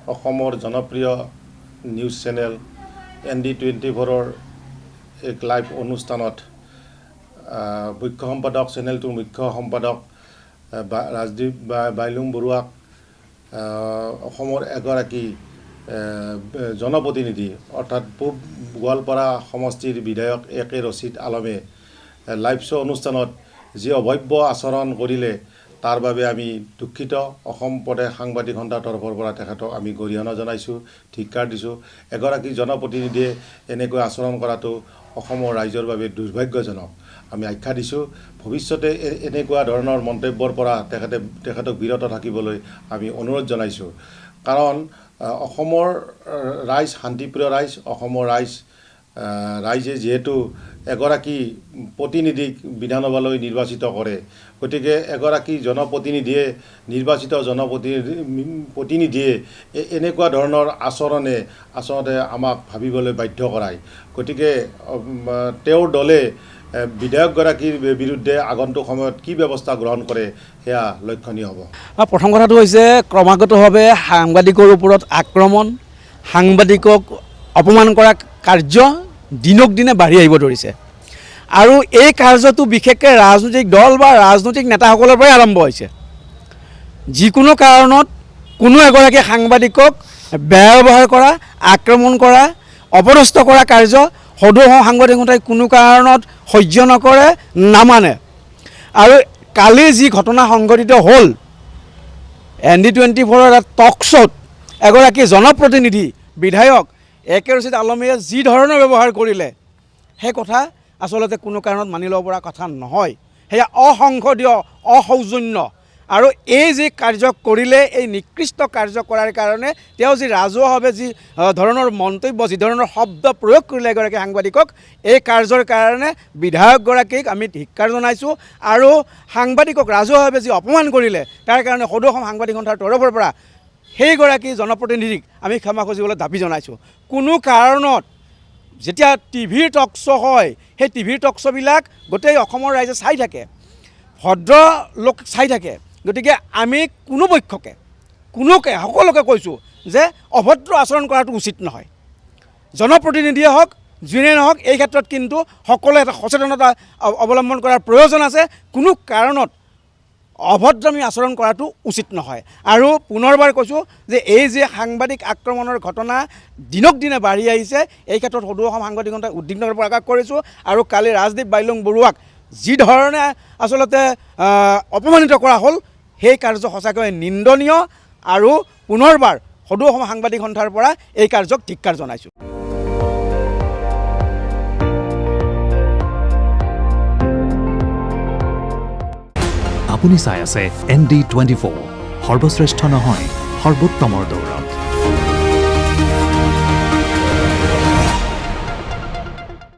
অসমৰ জনপ্ৰিয় news channel ND24 এক লাইভ অনুষ্ঠানত মুখ্য সম্পাদক চেনেলটোৰ মুখ্য সম্পাদক ৰাজদীপ বাইলুং বৰুৱাক অসমৰ এগৰাকী জনপ্ৰতিনিধি অৰ্থাৎ পূব গোৱালপাৰা সমষ্টিৰ বিধায়ক একে ৰচিদ আলমে লাইভ শ্ব' অনুষ্ঠানত যি অভব্য আচৰণ কৰিলে তাৰ বাবে আমি দুঃখিত। অসম প্ৰদেশ সাংবাদিক সন্থাৰ তৰফৰ পৰা তেখেতক আমি গৰিহণা জনাইছোঁ, ধিক্কাৰ দিছোঁ। এগৰাকী জনপ্ৰতিনিধিয়ে এনেকৈ আচৰণ কৰাটো অসমৰ ৰাইজৰ বাবে দুৰ্ভাগ্যজনক। আমি আখ্যা দিছোঁ ভৱিষ্যতে এনেকুৱা ধৰণৰ মন্তব্যৰ পৰা তেখেতক বিৰত থাকিবলৈ আমি অনুৰোধ জনাইছোঁ। কাৰণ অসমৰ ৰাইজ শান্তিপ্ৰিয় ৰাইজ, অসমৰ ৰাইজে যিহেতু এগৰাকী প্ৰতিনিধিক বিধানসভালৈ নিৰ্বাচিত কৰে, গতিকে এগৰাকী জনপ্ৰতিনিধিয়ে নিৰ্বাচিত প্ৰতিনিধিয়ে এনেকুৱা ধৰণৰ আচৰণে আচলতে আমাক ভাবিবলৈ বাধ্য কৰায়। গতিকে তেওঁৰ দলে বিধায়কগৰাকীৰ বিৰুদ্ধে আগন্তুক সময়ত কি ব্যৱস্থা গ্ৰহণ কৰে সেয়া লক্ষণীয় হ'ব। প্ৰথম কথাটো হৈছে ক্ৰমাগতভাৱে সাংবাদিকৰ ওপৰত আক্ৰমণ, সাংবাদিকক অপমান কৰা কাৰ্য দিনক দিনে বাঢ়ি আহিব ধৰিছে আৰু এই কাৰ্যটো বিশেষকৈ ৰাজনৈতিক দল বা ৰাজনৈতিক নেতাসকলৰ পৰাই আৰম্ভ হৈছে। যিকোনো কাৰণত কোনো এগৰাকী সাংবাদিকক বেয়া ব্যৱহাৰ কৰা, আক্ৰমণ কৰা, অপদস্থ কৰা কাৰ্য সদৌ সাংবাদিক সন্থাই কোনো কাৰণত সহ্য নকৰে, নামানে। আৰু কালি যি ঘটনা সংঘটিত হ'ল ND24 এটা টক শ্ব'ত এগৰাকী জনপ্ৰতিনিধি বিধায়ক একে ৰচিদ আলমে যি ধৰণৰ ব্যৱহাৰ কৰিলে সেই কথা আচলতে কোনো কাৰণত মানি ল'ব পৰা কথা নহয়। সেয়া অসংসদীয়, অসৌজন্য। আৰু এই যি কাৰ্য কৰিলে, এই নিকৃষ্ট কাৰ্য কৰাৰ কাৰণে তেওঁ যি ৰাজহুৱাভাৱে যি ধৰণৰ মন্তব্য, যি ধৰণৰ শব্দ প্ৰয়োগ কৰিলে এগৰাকী সাংবাদিকক, এই কাৰ্যৰ কাৰণে বিধায়কগৰাকীক আমি ধিক্কাৰ জনাইছোঁ। আৰু সাংবাদিকক ৰাজহুৱাভাৱে যি অপমান কৰিলে তাৰ কাৰণে সদৌ অসম সাংবাদিক সন্থাৰ তৰফৰ পৰা সেইগৰাকী জনপ্ৰতিনিধিক আমি ক্ষমা খুজিবলৈ দাবী জনাইছোঁ। কোনো কাৰণত যেতিয়া টিভিৰ টক শ্ব' হয়, সেই টিভিৰ টক শ্ব'বিলাক গোটেই অসমৰ ৰাইজে চাই থাকে, ভদ্ৰ লোক চাই থাকে। গতিকে আমি কোনো পক্ষকে সকলোকে কৈছোঁ যে অভদ্ৰ আচৰণ কৰাটো উচিত নহয়। জনপ্ৰতিনিধিয়ে হওক, যোনে নহওক, এই ক্ষেত্ৰত কিন্তু সকলোৱে এটা সচেতনতা অৱলম্বন কৰাৰ প্ৰয়োজন আছে। কোনো কাৰণত অভদ্ৰামী আচৰণ কৰাটো উচিত নহয়। আৰু পুনৰবাৰ কৈছোঁ যে এই যে সাংবাদিক আক্ৰমণৰ ঘটনা দিনক দিনে বাঢ়ি আহিছে, এই ক্ষেত্ৰত সদৌ অসম সাংবাদিক সন্থাই উদ্বিগ্নতা প্ৰকাশ কৰিছোঁ। আৰু কালি ৰাজদীপ বাইলুং বৰুৱাক যি ধৰণে আচলতে অপমানিত কৰা হ'ল, সেই কাৰ্য সঁচাকৈ নিন্দনীয়। আৰু পুনৰবাৰ সদৌ অসম সাংবাদিক সন্থাৰ পৰা এই কাৰ্যক ধিক্কাৰ জনাইছোঁ। আপুনি চাই আছে ND24, সৰ্বশ্ৰেষ্ঠ নহয়, সৰ্বোত্তমৰ দৌৰ।